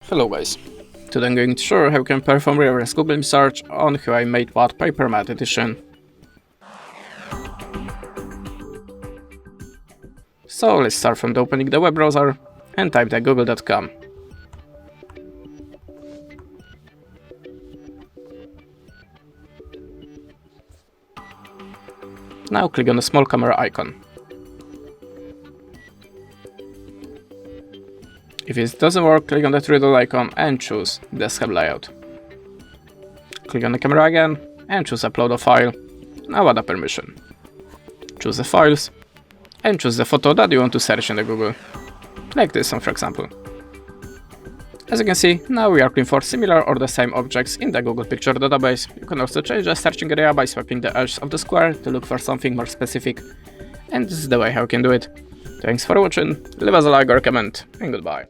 Hello guys, today I'm going to show you how you can perform reverse Google image search on Huawei MatePad PaperMatte edition. So let's start from opening the web browser and type the google.com. Now click on the small camera icon. If it doesn't work, click on the three-dot icon and choose Desktop Layout. Click on the camera again and choose Upload a file. Now add a permission. Choose the files and choose the photo that you want to search in the Google. Like this one, for example. As you can see, now we are looking for similar or the same objects in the Google Picture database. You can also change the searching area by swiping the edge of the square to look for something more specific. And this is the way how you can do it. Thanks for watching, leave us a like or a comment, and goodbye.